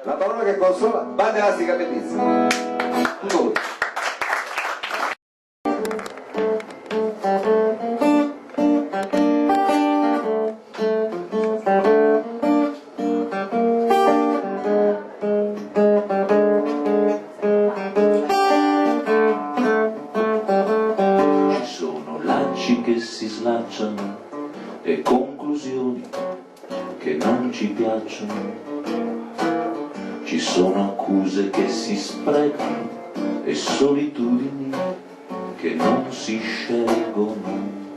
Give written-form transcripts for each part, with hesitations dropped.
La parola che consola, banda elastica bellissima. Tutto voi. Ci sono lacci che si slacciano e conclusioni che non ci piacciono. Ci sono accuse che si sprecano e solitudini che non si scelgono.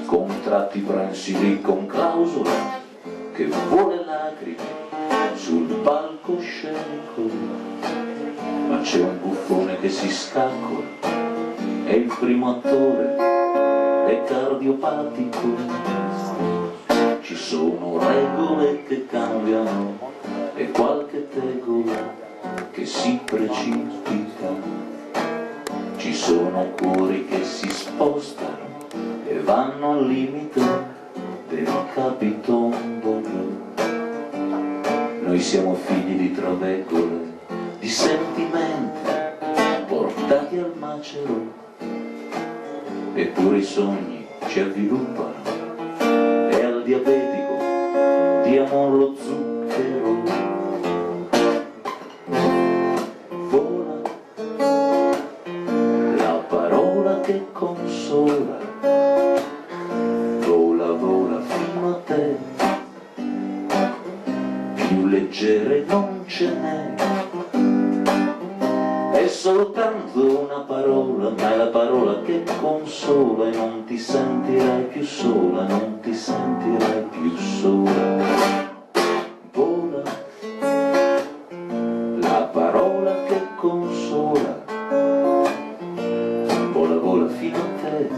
Contratti prensili con clausola che vuole lacrime sul palcoscenico. Ma c'è un buffone che si scaccola e il primo attore è cardiopatico. Ci sono regole che cambiano e qualche tegola che si precipita. Ci sono cuori che si spostano e vanno al limite del capitombolo. Noi siamo figli di traveggole, di sentimenti portati al macero, eppure i sogni ci avviluppano e al diabetico diamo lo zucchero. Vola la parola che consola, vola, vola fino a te, più leggere non ce n'è. È soltanto una parola, ma è la parola che consola e non ti sentirai più sola, non ti sentirai più sola. Vola, la parola che consola, vola, vola fino a te.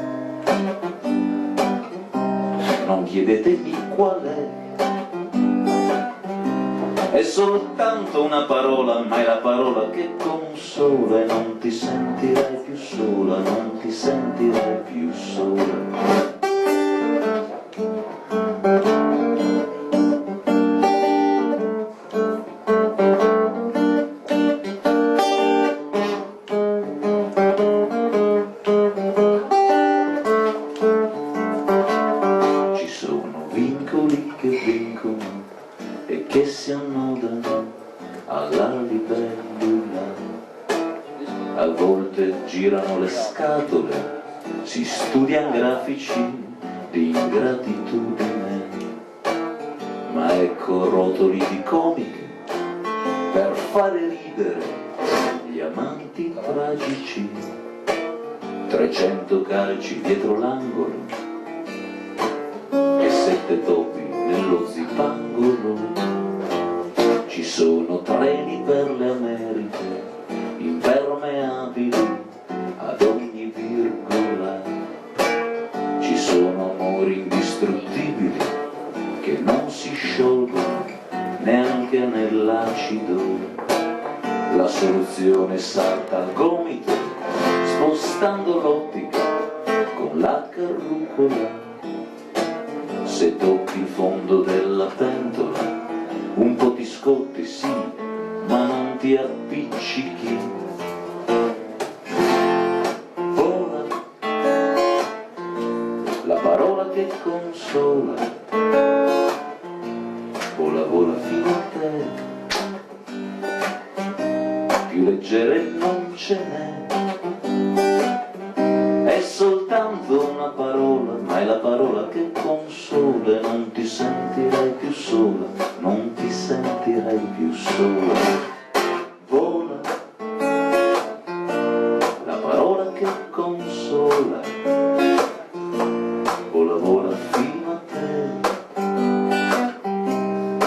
Non chiedetemi qual è soltanto una parola, ma è la parola che consola e non ti sentirai più sola, non ti sentirai più sola. Ci sono vincoli che vincono e che si annodano alla libellula. A volte girano le scatole, si studiano grafici di ingratitudine, ma ecco rotoli di comiche per fare ridere gli amanti tragici. 300 calci dietro l'angolo e 7 topi nello zipangolo. Ci sono treni per le Americhe, impermeabili ad ogni virgola. Ci sono amori indistruttibili che non si sciolgono neanche nell'acido. La soluzione salta al gomito, spostando l'ottica con la carrucola. Se tocchi il fondo della pentola, un po' ti scotti, sì, ma non ti appiccichi. Vola, la parola che consola, vola, vola fino a te, più leggere non ce n'è. È soltanto una parola, ma è la parola che consola e non ti sentirai più sola, non ti sentirai più sola. Vola, la parola che consola, vola, vola fino a te.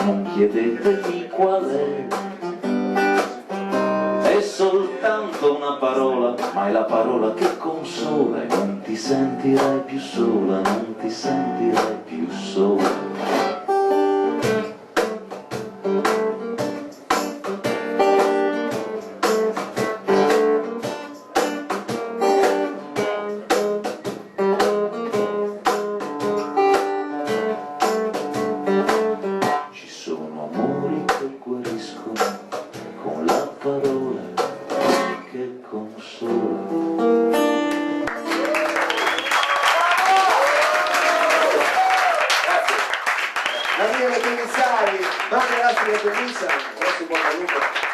Non chiedetemi qual è soltanto una parola, ma è la parola che consola e non ti sentirai più sola, non ti sentirai più sola. Ci sono amori che guariscono che consola. Daniele Commissari, Maria Lastica bellissima, grazie, buon saluto.